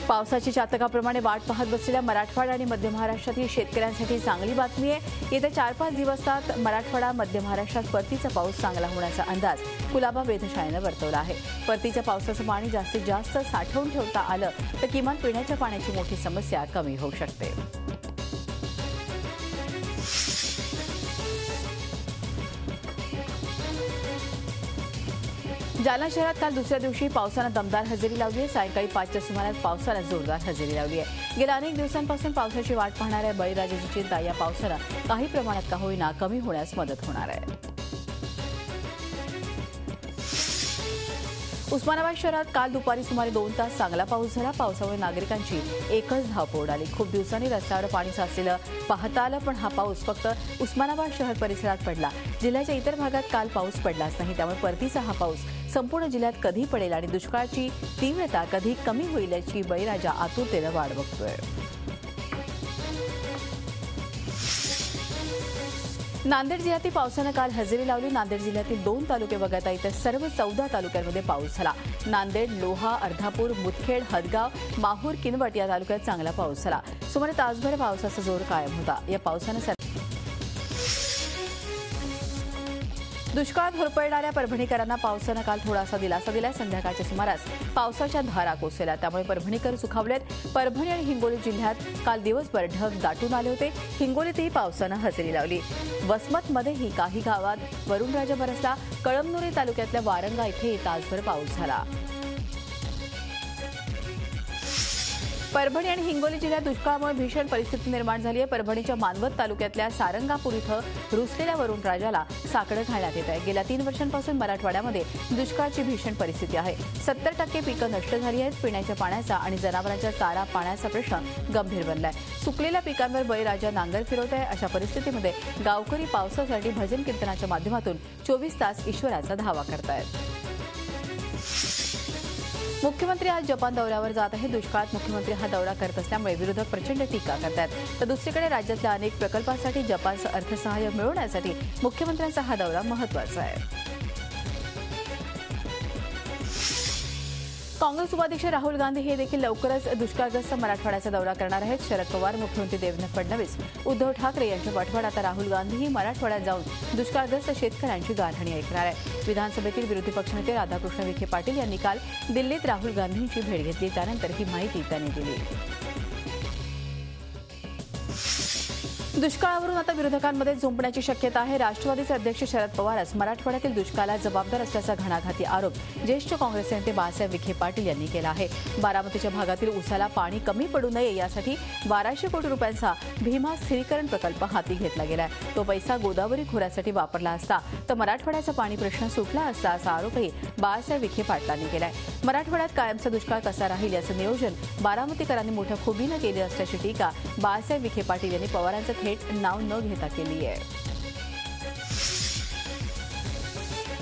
पावसाची चातकाप्रमाणे वाट पाहत बसलेल्या मराठवाडा आणि मध्य महाराष्ट्रातील शेतकऱ्यांसाठी चांगली बातमी आहे। येत्या 4-5 दिवसात मराठवाडा मध्य महाराष्ट्रात परतीचा पाऊस चांगला होण्याचा अंदाज कुलाबा वेधशाळेनं वर्तवला आहे। परतीच्या पावसाचं पाणी जास्तीत जास्त साठवून ठेवता आलं तर किमान पिण्याच्या पाण्याची मोठी समस्या कमी होऊ शकते। जालना शहरात काल दुसऱ्या दिवशी पावसानं दमदार हजेरी लावली आहे। सायंकाळी 5च्या सुमारास पावसानं जोरदार हजेरी लावली आहे। गेल्या अनेक दिवसांपासून पावसाची वाट पाहणाऱ्या बळीराजाची चिंता या पावसानं काही प्रमाणात का होईना कमी होण्यास मदत होणार आहे। उस्मानाबाद शहरात काल दुपारी सुमारे 2 तास चांगला पाऊस झाला। पावसामुळे नागरिकांची एकच धावपळ उडाली। खूप दिवसांनी रस्त्यावर पाणी साचलेलं पाहता आलं, पण हा पाऊस फक्त उस्मानाबाद शहर परिसरात पडला। जिल्ह्याच्या इतर भागात काल पाऊस पडलाच नाही, त्यामुळे परतीचा हा पाऊस संपूर्ण जिल्ह्यात कधी पडेल आणि दुष्काळाची तीव्रता कधी कमी होईल याची बळीराजा आतुरतेनं वाट बघतोय। नांदेड जिल्ह्यातील पावसानं काल हजेरी लावली। नांदेड जिल्ह्यातील 2 तालुके वगळता इतर सर्व 14 तालुक्यांमध्ये पाऊस झाला। नांदेड, लोहा, अर्धापूर, मुदखेड, हदगाव, माहूर, किनवट या तालुक्यात चांगला पाऊस झाला। सुमारे तासभर पावसाचा जोर कायम होता। या पावसानं दुष्काळात होरपळणाऱ्या परभणीकरांना पावसानं काल थोडासा दिलासा दिला। संध्याकाळच्या सुमारास पावसाच्या धारा कोसळल्या, त्यामुळे परभणीकर सुखावलेत। परभणी आणि हिंगोली जिल्ह्यात काल दिवसभर ढग दाटून आले होते। हिंगोलीतही पावसानं हजेरी लावली। वसमतमध्येही काही गावात वरुणराजा बरसला। कळमनुरी तालुक्यातल्या वारंगा इथे तासभर पाऊस झाला। परभणी आणि हिंगोली जिल्ह्यात दुष्काळामुळे भीषण परिस्थिती निर्माण झाली आहे। परभणीच्या मानवत तालुक्यातल्या सारंगापूर इथं रुसलेल्या वरुणराजाला साकडं घालण्यात येत आहे। गेल्या 3 वर्षांपासून मराठवाड्यामध्ये दुष्काळाची भीषण परिस्थिती आहे। 70% पिकं नष्ट झाली आहेत। पिण्याच्या पाण्याचा आणि जनावरांच्या चारा पाण्याचा प्रश्न गंभीर बनलाय। सुकलेल्या पिकांवर बळीराजा नांगर फिरवत आहे। अशा परिस्थितीमध्ये गावकरी पावसासाठी भजन कीर्तनाच्या माध्यमातून 24 तास ईश्वराचा धावा करतायत। मुख्यमंत्री आज जपान दौऱ्यावर जात आहे। दुष्काळात मुख्यमंत्री हा दौरा करत असल्यामुळे विरोधक प्रचंड टीका करतात। तर दुसरीकडे राज्यातल्या अनेक प्रकल्पांसाठी जपानचं अर्थसहाय्य मिळवण्यासाठी मुख्यमंत्र्यांचा हा दौरा महत्त्वाचा आहे। काँग्रेस उपाध्यक्ष राहुल गांधी हे देखील लवकरच दुष्काळग्रस्त मराठवाड्याचा दौरा करणार आहेत। शरद पवार, मुख्यमंत्री देवेंद्र फडणवीस, उद्धव ठाकरे यांच्या पाठोपाठ आता राहुल गांधीही मराठवाड्यात जाऊन दुष्काळग्रस्त शेतकऱ्यांची गाऱ्हाणी ऐकणार आहे। विधानसभेतील विरोधी पक्षनेते राधाकृष्ण विखे पाटील यांनी काल दिल्लीत राहुल गांधींची भेट घेतली, त्यानंतर ही माहिती त्यांनी दिली। दुष्काळावरून आता विरोधकांमध्ये झुंपण्याची शक्यता आहे। राष्ट्रवादीचे अध्यक्ष शरद पवारच मराठवाड्यातील दुष्काळाला जबाबदार असल्याचा घणाघाती आरोप ज्येष्ठ काँग्रेस नेते बाळासाहेब विखे पाटील यांनी केला आहे। बारामतीच्या भागातील ऊसाला पाणी कमी पडू नये यासाठी 1200 कोटी रुपयांचा भीमा स्थिरीकरण प्रकल्प हाती घेतला गेलाय। तो पैसा गोदावरी खोऱ्यासाठी वापरला असता तर मराठवाड्याचा पाणी प्रश्न सुटला असता, असा आरोपही बाळासाहेब विखे पाटलांनी केलाय। मराठवाड्यात कायमचा दुष्काळ कसा राहील याचं नियोजन बारामतीकरांनी मोठ्या खुबीनं केले असल्याची टीका बाळासाहेब विखे पाटील यांनी पवारांचं थेट नाव न घेता केली आहे।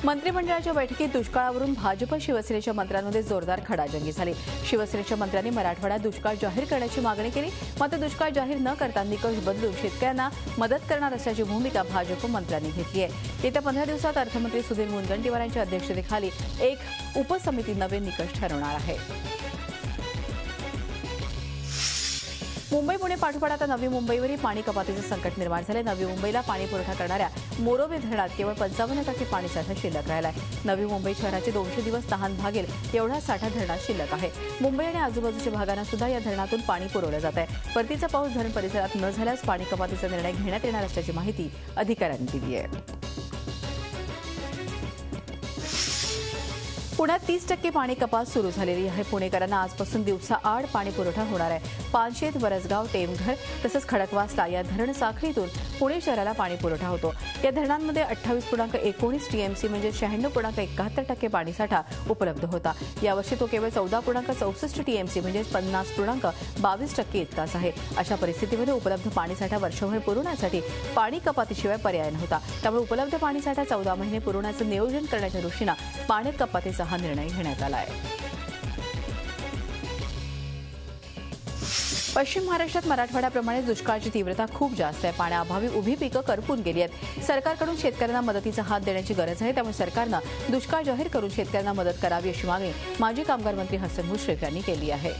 मंत्रिमंडळाच्या बैठकीत दुष्काळावरून भाजप शिवसेनेच्या मंत्र्यांमध्ये जोरदार खडाजंगी झाली। शिवसेनेच्या मंत्र्यांनी मराठवाड्यात दुष्काळ जाहीर करण्याची मागणी केली, मात्र दुष्काळ जाहीर न करता निकष बदलून शेतकऱ्यांना मदत करणार असल्याची भूमिका भाजप मंत्र्यांनी घेतली आहे। येत्या 15 दिवसात अर्थमंत्री सुधीर मुनगंटीवार यांच्या अध्यक्षतेखाली एक उपसमिती नवे निकष ठरवणार आहे। मुंबई पुणे पाठोपाठ आता नवी मुंबईवरही पाणी कपातीचं संकट निर्माण झाले। नवी मुंबईला पाणी पुरवठा करणाऱ्या मोरोबे धरणात केवळ 55% पाणीसाठा शिल्लक राहिला आहे। नवी मुंबई शहराचे 200 दिवस तहान भागेल एवढा साठा धरणात शिल्लक आहे। मुंबई आणि आजूबाजूच्या भागांना सुद्धा या धरणातून पाणी पुरवलं जात आहे। परतीचा पाऊस धरण परिसरात न झाल्यास पाणी कपातीचा निर्णय घेण्यात येणार असल्याची माहिती अधिकाऱ्यांनी दिली आहे। पुण्यात 30% पाणी कपात सुरू झालेली आहे। पुणेकरांना आजपासून दिवसा आड पाणी पुरवठा होणार आहे। पानशेत, वरसगाव, टेमघर तसंच खडकवासला या धरण साखळीतून पुणे शहराला पाणी पुरवठा होतो। या धरणांमध्ये 28.19 टीएमसी म्हणजे 96.71% पाणीसाठा उपलब्ध होता। यावर्षी तो केवळ 14.64 टीएमसी म्हणजे 50.22% इतकाच आहे। अशा परिस्थितीमध्ये उपलब्ध पाणीसाठा वर्षभर पुरवण्यासाठी पाणी कपातीशिवाय पर्याय नव्हता। त्यामुळे उपलब्ध पाणीसाठा 14 महिने पुरवण्याचं नियोजन करण्याच्या दृष्टीनं पाणी कपातीचा हा निर्णय घेण्यात आला आहे। पश्चिम महाराष्ट्रात मराठवाड्याप्रमाणे दुष्काळाची तीव्रता खूप जास्त आहे। पाण्याअभावी उभी पिकं करपून गेली आहेत। सरकारकडून शेतकऱ्यांना मदतीचा हात देण्याची गरज आहे, त्यामुळे सरकारनं दुष्काळ जाहीर करून शेतकऱ्यांना मदत करावी अशी मागणी माजी कामगार मंत्री हसन मुश्रीफ यांनी केली आहे।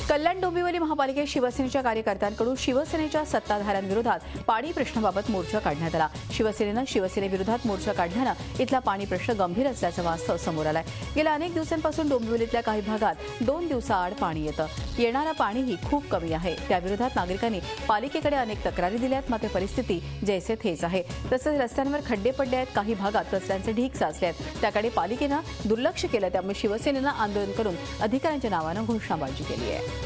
कल्याण डोंबिवली महापालिकेत शिवसेनेच्या कार्यकर्त्यांकडून शिवसेनेच्या सत्ताधाऱ्यांविरोधात पाणी प्रश्नाबाबत मोर्चा काढण्यात आला। शिवसेनेनं शिवसेनेविरोधात मोर्चा काढल्यानं इथला पाणी प्रश्न गंभीर असल्याचं वास्तव समोर आलंय। गेल्या अनेक दिवसांपासून डोंबिवलीतल्या काही भागात 2 दिवसाआड पाणी येतं। येणारं पाणीही खूप कमी आहे। त्याविरोधात नागरिकांनी पालिकेकडे अनेक तक्रारी दिल्यात, मात्र परिस्थिती जैसे थेच आहे। तसंच रस्त्यांवर खड्डे पडले आहेत, काही भागात रस्त्यांचे ढीग साचले आहेत। त्याकडे पालिकेनं दुर्लक्ष केलं, त्यामुळे शिवसेनेनं आंदोलन करून अधिकाऱ्यांच्या नावानं घोषणाबाजी केली आहे।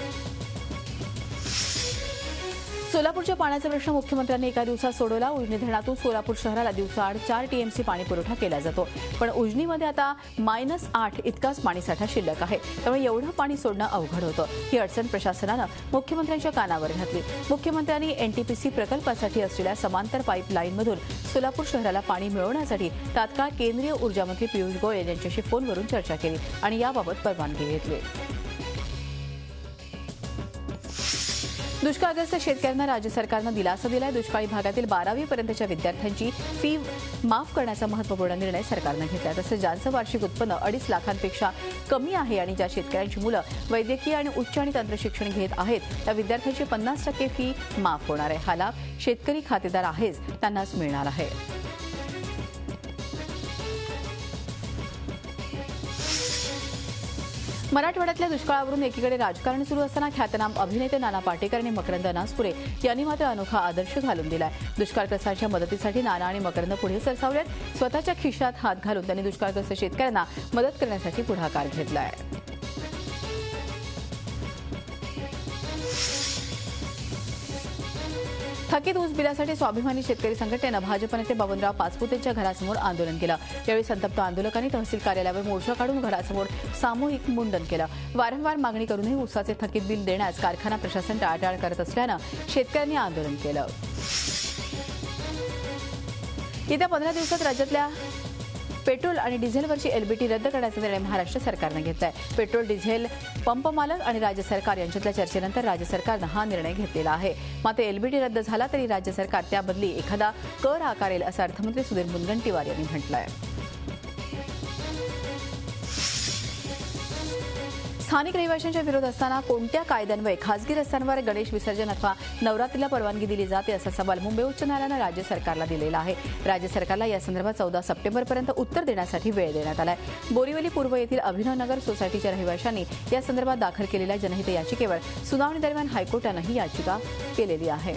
सोलापूरच्या पाण्याचा प्रश्न मुख्यमंत्र्यांनी एका दिवसात सोडवला। उजनी धरणातून सोलापूर शहराला दिवसाआड 4 टीएमसी पाणी पुरवठा केला जातो, पण उजनीमध्ये आता -8 इतकाच पाणीसाठा शिल्लक आहे। त्यामुळे एवढं पाणी सोडणं अवघड होतं। ही अडचण प्रशासनानं मुख्यमंत्र्यांच्या कानावर घातली। मुख्यमंत्र्यांनी एनटीपीसी प्रकल्पासाठी असलेल्या समांतर पाईपलाईनमधून सोलापूर शहराला पाणी मिळवण्यासाठी तात्काळ केंद्रीय ऊर्जा मंत्री पियुष गोयल यांच्याशी फोनवरून चर्चा केली आणि याबाबत परवानगी घेतली। दुष्काळग्रस्त शेतकऱ्यांना राज्य सरकारनं दिलासा दिलाय। दुष्काळी भागातील 12वी पर्यंतच्या विद्यार्थ्यांची फी माफ करण्याचा महत्त्वपूर्ण निर्णय सरकारनं घेतला। तसंच ज्यांचं वार्षिक उत्पन्न 2.5 लाखांपेक्षा कमी आहे आणि ज्या शेतकऱ्यांची मुलं वैद्यकीय आणि उच्च आणि तंत्रशिक्षण घेत आहेत, त्या विद्यार्थ्यांची 50% फी माफ होणार आहे। हा लाभ शेतकरी खातेदार आहेच त्यांनाच मिळणार आहे। मराठवाड्यातल्या दुष्काळावरून एकीकडे राजकारण सुरू असताना ख्यातनाम अभिनेते नाना पाटेकर आणि मकरंद नासपुरे यांनी मात्र अनोखा आदर्श घालून दिलाय। दुष्काळग्रस्तांच्या मदतीसाठी नाना आणि मकरंद पुढे सरसावलेत। स्वतःच्या खिशात हात घालून त्यांनी दुष्काळग्रस्त शेतकऱ्यांना मदत करण्यासाठी पुढाकार घेतलाय। थकीत ऊस बिलासाठी स्वाभिमानी शेतकरी संघटनेनं भाजप नेते बबनराव पाचपुते यांच्या घरासमोर आंदोलन केलं। यावेळी संतप्त आंदोलकांनी तहसील कार्यालयावर मोर्चा काढून घरासमोर सामूहिक मुंडन केलं। वारंवार मागणी करूनही ऊसाचे थकीत बिल देण्यास कारखाना प्रशासन टाळाटाळ करत असल्यानं शेतकऱ्यांनी आंदोलन केलं। येत्या 15 दिवसात राज्यातल्या पेट्रोल आणि डिझेलवरची एलबीटी रद्द करण्याचा निर्णय महाराष्ट्र सरकारनं घेतलाय। पेट्रोल डिझेल पंप मालक आणि राज्य सरकार यांच्यातल्या चर्चेनंतर राज्य सरकारनं हा निर्णय घेतलेला आहे। मात्र एलबीटी रद्द झाला तरी राज्य सरकार त्याबदली एखादा कर आकारेल असं अर्थमंत्री सुधीर मुनगंटीवार यांनी म्हटलंय। स्थानिक रहिवाशांच्या विरोध असताना कोणत्या कायद्यान्वये खासगी रस्त्यांवर गणेश विसर्जन अथवा नवरात्रीला परवानगी दिली जाते असा सवाल मुंबई उच्च न्यायालयानं राज्य सरकारला दिलेला आहे। राज्य सरकारला या संदर्भात 14 सप्टेंबरपर्यंत उत्तर देण्यासाठी वेळ देण्यात आलाय। बोरिवली पूर्व येथील अभिनवनगर सोसायटीच्या रहिवाशांनी या संदर्भात दाखल केलेल्या जनहित याचिकेवर सुनावणी दरम्यान हायकोर्टानं ही याचिका केलेली आहे।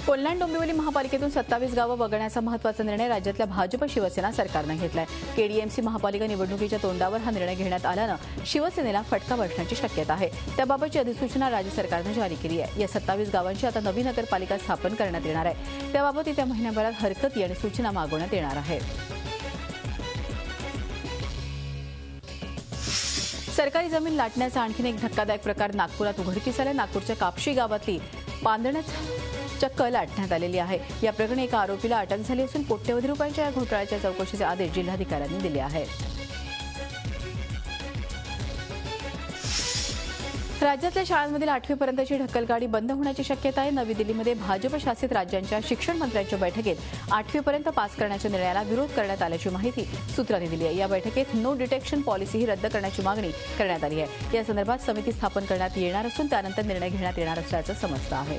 कल्याण डोंबिवली महापालिकेतून 27 गावं वगळण्याचा महत्त्वाचा निर्णय राज्यातल्या भाजप शिवसेना सरकारनं घेतलाय। केडीएमसी महापालिका निवडणुकीच्या तोंडावर हा निर्णय घेण्यात आल्यानं शिवसेनेला फटका बसण्याची शक्यता आहे। त्याबाबतची अधिसूचना राज्य सरकारनं जारी केली आहे। या 27 गावांची आता नवी नगरपालिका स्थापन करण्यात येणार आहे। त्याबाबत येत्या महिन्याभरात हरकती आणि सूचना मागवण्यात येणार आहेत। सरकारी जमीन लाटण्याचा आणखीन एक धक्कादायक प्रकार नागपुरात उघडकीस आला। नागपूरच्या कापशी गावातली पांदणच चक्क लाटण्यात आलेली आहे। या प्रकरणी एका आरोपीला अटक झाली असून कोट्यवधी रुपयांच्या या घोटाळ्याच्या चौकशीचे आदेश जिल्हाधिकाऱ्यांनी दिले आहेत। राज्यातल्या शाळांमधील 8वी पर्यंतची ढकलगाडी बंद होण्याची शक्यता आहे। नवी दिल्लीमध्ये भाजप शासित राज्यांच्या शिक्षण मंत्र्यांच्या बैठकीत 8वी पर्यंत पास करण्याच्या निर्णयाला विरोध करण्यात आल्याची माहिती सूत्रांनी दिली आहे। या बैठकीत नो डिटेक्शन पॉलिसीही रद्द करण्याची मागणी करण्यात आली आहे। या संदर्भात समिती स्थापन करण्यात येणार असून त्यानंतर निर्णय घेण्यात येणार असल्याचं समजतं आहे।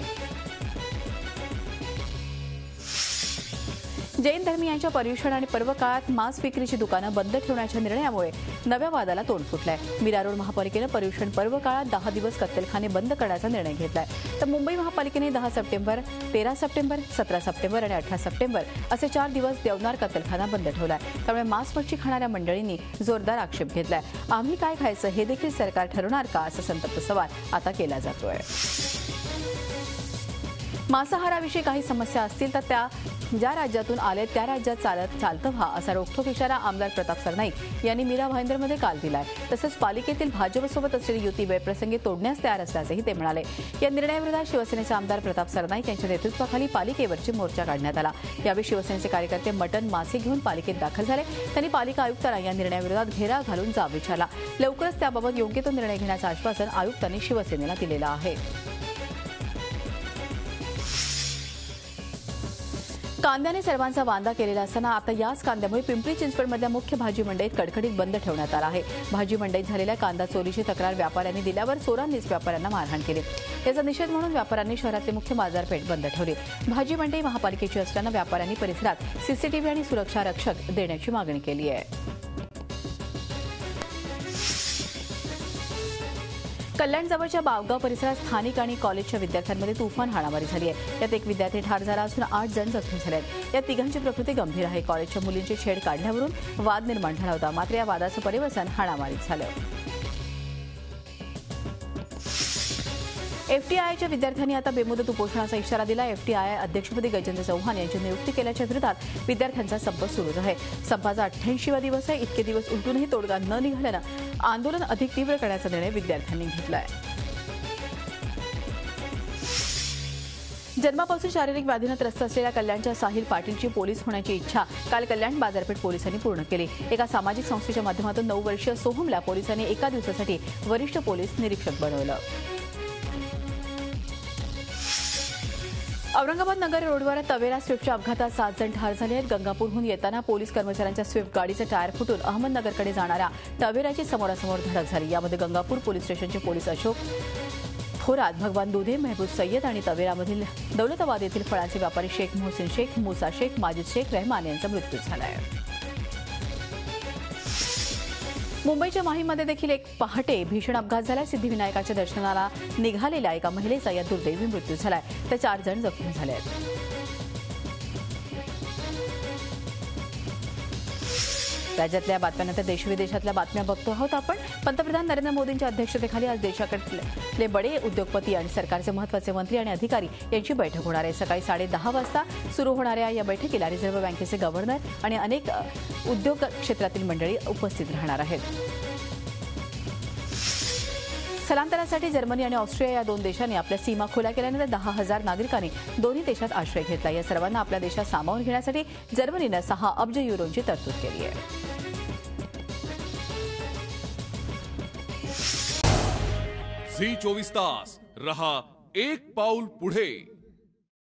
जैन धर्मीयांच्या पर्युषण आणि पर्व काळात मांस विक्रीची दुकानं बंद ठेवण्याच्या निर्णयामुळे नव्या वादाला तोंड फुटलंय। मीरा रोड महापालिकेनं पर्युषण पर्व काळात 10 दिवस कत्तलखाने बंद करण्याचा निर्णय घेतलाय, तर मुंबई महापालिकेने 10 सप्टेंबर, 13 सप्टेंबर, 17 सप्टेंबर आणि 18 सप्टेंबर असे 4 दिवस देवनार कत्तलखाना बंद ठेवलाय। त्यामुळे मांस मच्छी खाणाऱ्या मंडळींनी जोरदार आक्षेप घेतलाय। आम्ही काय खायचं हे देखील सरकार ठरवणार का, असा संतप्त सवाल आता केला जातोय। मांसाहाराविषयी काही समस्या असतील तर त्या ज्या राज्यातून आले त्या राज्यात चालतं व्हा, असा रोखठोक इशारा आमदार प्रताप सरनाईक यांनी मीरा भाईंदरमध्ये काल दिलाय। तसंच पालिकेतील भाजपसोबत असलेली युती वेळप्रसंगी तोडण्यास तयार असल्याचंही ते म्हणाले। या निर्णयाविरोधात शिवसेनेचे आमदार प्रताप सरनाईक यांच्या नेतृत्वाखाली पालिकेवरची मोर्चा काढण्यात आला। यावेळी शिवसेनेचे कार्यकर्ते मटण मासे घेऊन पालिकेत दाखल झाले। त्यांनी पालिका आयुक्तांना या निर्णयाविरोधात घेरा घालून जाब विचारला। लवकरच त्याबाबत योग्य तो निर्णय घेण्याचं आश्वासन आयुक्तांनी शिवसेनेला दिलेलं आहे। कांद्याने सर्वांचा वांदा केलेला असताना आता याच कांद्यामुळे पिंपरी चिंचवडमधल्या मुख्य भाजी मंडईत कडकडीत बंद ठेवण्यात आला आहे। भाजी मंडईत झालेल्या कांदा चोरीची तक्रार व्यापाऱ्यांनी दिल्यावर चोरांनीच व्यापाऱ्यांना मारहाण केली। याचा निषेध म्हणून व्यापाऱ्यांनी शहरातली मुख्य बाजारपेठ बंद ठेवली। भाजी मंडई महापालिकेची असल्यानं व्यापाऱ्यांनी परिसरात सीसीटीव्ही आणि सुरक्षा रक्षक देण्याची मागणी केली आहे। कल्याणजवळच्या बावगाव परिसरात स्थानिक आणि कॉलेजच्या विद्यार्थ्यांमध्ये तुफान हाणामारी झाली आहे। यात एक विद्यार्थी ठार झाला असून 8 जण जखमी झाले आहेत। या तिघांची प्रकृती गंभीर आहे। कॉलेजच्या मुलींची छेड काढल्यावरून वाद निर्माण झाला होता, मात्र या वादाचं परिवर्तन हाणामारीत झालं। एफटीआयच्या विद्यार्थ्यांनी आता बेमुदत उपोषणाचा इशारा दिला। एफटीआय अध्यक्षपदी गजेंद्र चव्हाण यांची नियुक्ती केल्याच्या विरोधात विद्यार्थ्यांचा संप सुरूच आहे। संपाचा 88वा दिवस आहे। इतके दिवस उलटूनही तोडगा न निघाल्यानं आंदोलन अधिक तीव्र करण्याचा निर्णय विद्यार्थ्यांनी घेतला आहे। जन्मापासून शारीरिक व्याधीनं त्रस्त असलेल्या कल्याणच्या साहिल पाटीलची पोलीस होण्याची इच्छा काल कल्याण बाजारपेठ पोलिसांनी पूर्ण केली। एका सामाजिक संस्थेच्या माध्यमातून 9 वर्षीय सोहमला पोलिसांनी एका दिवसासाठी वरिष्ठ पोलीस निरीक्षक बनवलं। औरंगाबाद नगर रोडवर तवेरा स्विफ्टच्या अपघातात 7 जण ठार झाले आहेत। गंगापूरहून येताना पोलीस कर्मचाऱ्यांच्या स्विफ्ट गाडीचे टायर फुटून अहमदनगरकडे जाणाऱ्या तवेराची समोरासमोर धडक झाली। यामध्ये गंगापूर पोलीस स्टेशनचे पोलीस अशोक थोरात, भगवान दुधे, मेहबूब सय्यद आणि तवेरामधील दौलताबाद येथील फळांचे व्यापारी शेख मोहसिन शेख, मुसा शेख, माजिद शेख रहमान यांचा मृत्यू झाला आहे। मुंबईच्या माहीमध्ये देखील एक पहाटे भीषण अपघात झाला। सिद्धिविनायकाच्या दर्शनाला निघालेल्या एका महिलेचा या दुर्दैवी मृत्यू झालाय, तर 4 जण जखमी झाले आहेत। राज्यातल्या बातम्यांनंतर देशविदेशातल्या बातम्या बघतो आहोत आपण। पंतप्रधान नरेंद्र मोदींच्या अध्यक्षतेखाली आज देशाकडले बडे उद्योगपती आणि सरकारचे महत्त्वाचे मंत्री आणि अधिकारी यांची बैठक होणार आहे। सकाळी 10:30 वाजता सुरू होणाऱ्या या बैठकीला रिझर्व्ह बँकेचे गव्हर्नर आणि अनेक उद्योग क्षेत्रातील मंडळी उपस्थित राहणार आहेत। स्थलांतरासाठी जर्मनी आणि ऑस्ट्रिया या 2 देशांनी आपल्या सीमा खुल्या केल्यानंतर 10,000 नागरिकांनी दोन्ही देशात आश्रय घेतला। या सर्वांना आपल्या देशात सामावून घेण्यासाठी जर्मनीनं 6 अब्ज युरोची तरतूद केली आहे। झी 24 तास रहा एक पाऊल पुढे।